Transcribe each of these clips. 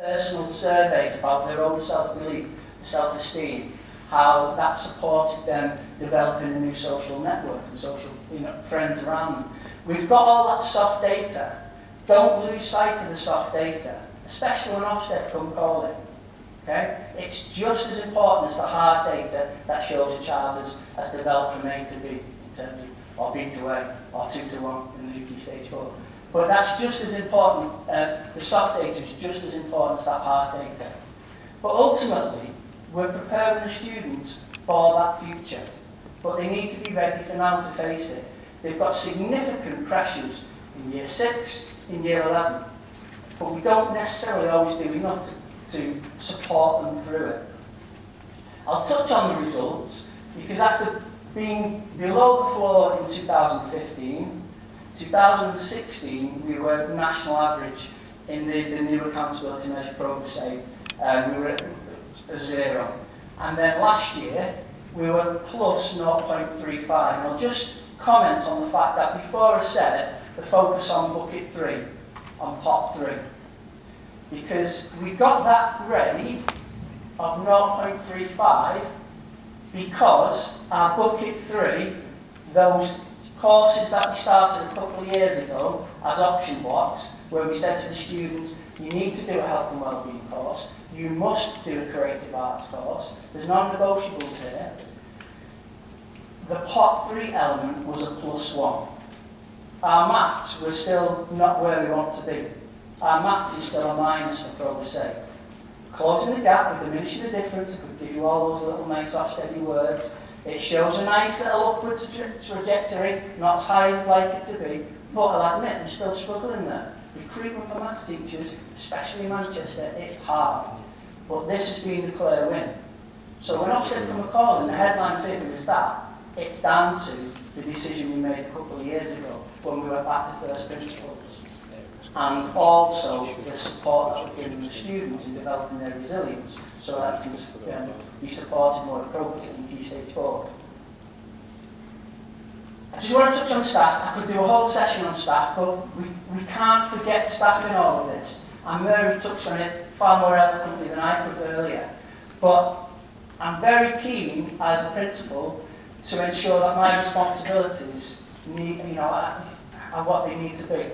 personal surveys about their own self-belief, self-esteem, how that supported them developing a new social network and social friends around them. We've got all that soft data. Don't lose sight of the soft data, especially when Ofsted come calling. Okay? It's just as important as the hard data that shows a child has developed from A to B in terms of, or B to A, or 2 to 1 in the UK Stage 4. But that's just as important, the soft data is just as important as that hard data. But ultimately, we're preparing the students for that future. But they need to be ready for now to face it. They've got significant pressures in Year 6, in Year 11. But we don't necessarily always do enough to support them through it. I'll touch on the results, because after being below the floor in 2015, 2016 we were national average in the new accountability measure progress aid. We were at 0. And then last year we were plus 0.35. And I'll just comment on the fact that before I said the focus on bucket 3, on pot 3. Because we got that grade of 0.35 because our bucket 3, those courses that we started a couple of years ago as option blocks, where we said to the students, you need to do a health and wellbeing course, you must do a creative arts course, there's non-negotiables here. The pot 3 element was a +1. Our maths, we're still not where we want to be. Our maths is still a minus for progress A. Closing the gap, we're diminishing the difference. I could give you all those little nice off-steady words. It shows a nice little upwards trajectory, not as high as I'd like it to be, but I'll admit I'm still struggling there. Recruitment for maths teachers, especially in Manchester, it's hard. But this has been the clear win. So when Ofsted come a call and the headline figure is that, it's down to the decision we made a couple of years ago when we went back to first principles. And also the support that we're giving the students in developing their resilience so that it can be supported more appropriately in Key Stage 4. I just want to touch on staff. I could do a whole session on staff, but we can't forget staff in all of this. And Mary touched on it far more eloquently than I could earlier. But I'm very keen as a principal to ensure that my responsibilities are what they need to be.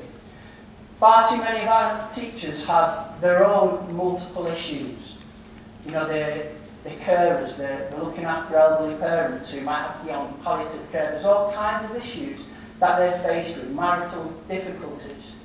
Far too many of our teachers have their own multiple issues. They're carers, they're looking after elderly parents who might have palliative care. There's all kinds of issues that they're faced with, marital difficulties.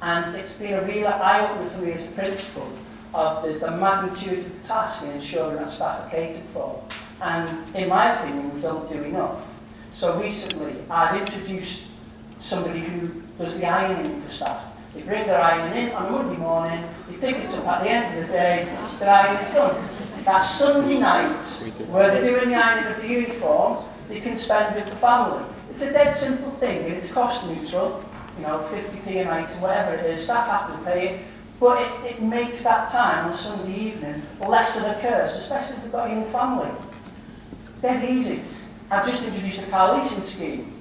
And it's been a real eye-opener for me as a principal of the magnitude of the task in ensuring that staff are catered for. And in my opinion, we don't do enough. So recently, I've introduced somebody who does the ironing for staff. They bring their ironing in on a Monday morning, they pick it up at the end of the day, their ironing's done. That Sunday night, where they're doing the ironing of the uniform, they can spend with the family. It's a dead simple thing, and it's cost neutral, 50p a night or whatever it is, staff have to pay it, but it makes that time on a Sunday evening less of a curse, especially if they've got a young family. Dead easy. I've just introduced a car leasing scheme.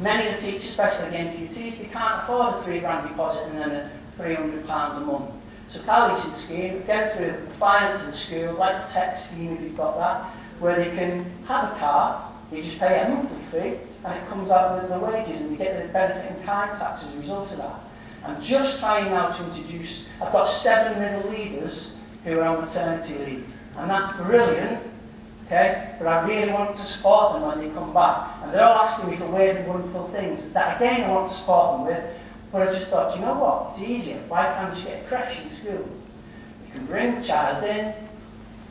Many of the teachers, especially the MQTs, they can't afford a £3 deposit and then a £300 a month. So car leasing scheme, again through the finance of the school, like the tech scheme if you've got that, where they can have a car, you just pay a monthly fee, and it comes out of the wages, and you get the benefit in kind tax as a result of that. I'm just trying now to introduce, I've got 7 middle leaders who are on maternity leave, and that's brilliant. Okay? But I really want to support them when they come back. And they're all asking me for weird and wonderful things that, again, I want to support them with. But I just thought, you know what? It's easier. Why can't I just get a creche in school? You can bring the child in,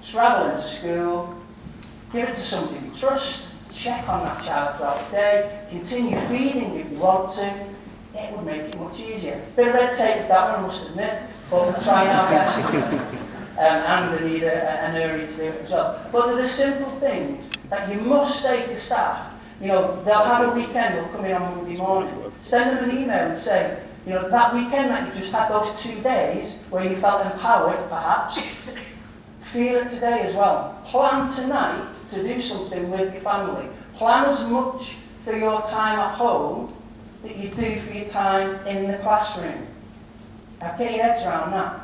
travel into school, give it to somebody you trust, check on that child throughout the day, continue feeding if you want to. It would make it much easier. Bit of red tape with that one, I must admit. But we're trying our best. And they need an area to do it as well. But they're the simple things that you must say to staff. They'll have a weekend, they'll come in on Monday morning. Send them an email and say, that weekend that you just had those 2 days where you felt empowered, perhaps, feel it today as well. Plan tonight to do something with your family. Plan as much for your time at home that you do for your time in the classroom. Now get your heads around that.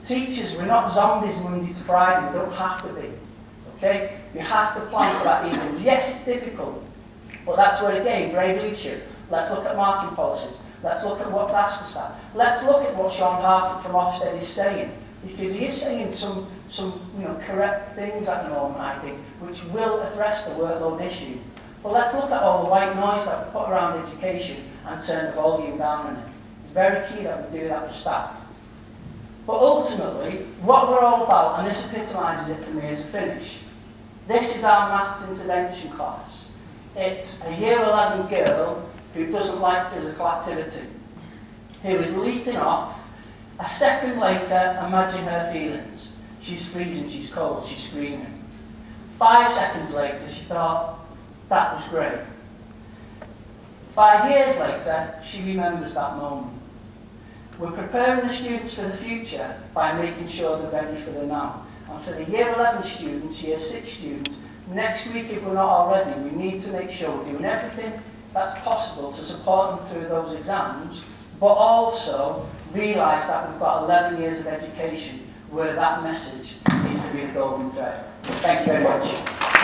Teachers, we're not zombies Monday to Friday. We don't have to be. Okay? We have to plan for that evenings. Yes, it's difficult. But that's where, again, brave leadership. Let's look at marking policies. Let's look at what's asked of staff. Let's look at what Sean Harford from Ofsted is saying. Because he is saying some correct things at the moment, I think, which will address the workload issue. But let's look at all the white noise that we put around education and turn the volume down on it. It's very key that we do that for staff. But ultimately, what we're all about, and this epitomises it for me as a finish, this is our maths intervention class. It's a year 11 girl who doesn't like physical activity, who is leaping off. A second later, imagine her feelings. She's freezing, she's cold, she's screaming. 5 seconds later, she thought, that was great. 5 years later, she remembers that moment. We're preparing the students for the future by making sure they're ready for the now. And for the year 11 students, year 6 students, next week, if we're not already, we need to make sure we're doing everything that's possible to support them through those exams, but also realise that we've got 11 years of education where that message needs to be the golden thread. Thank you very much.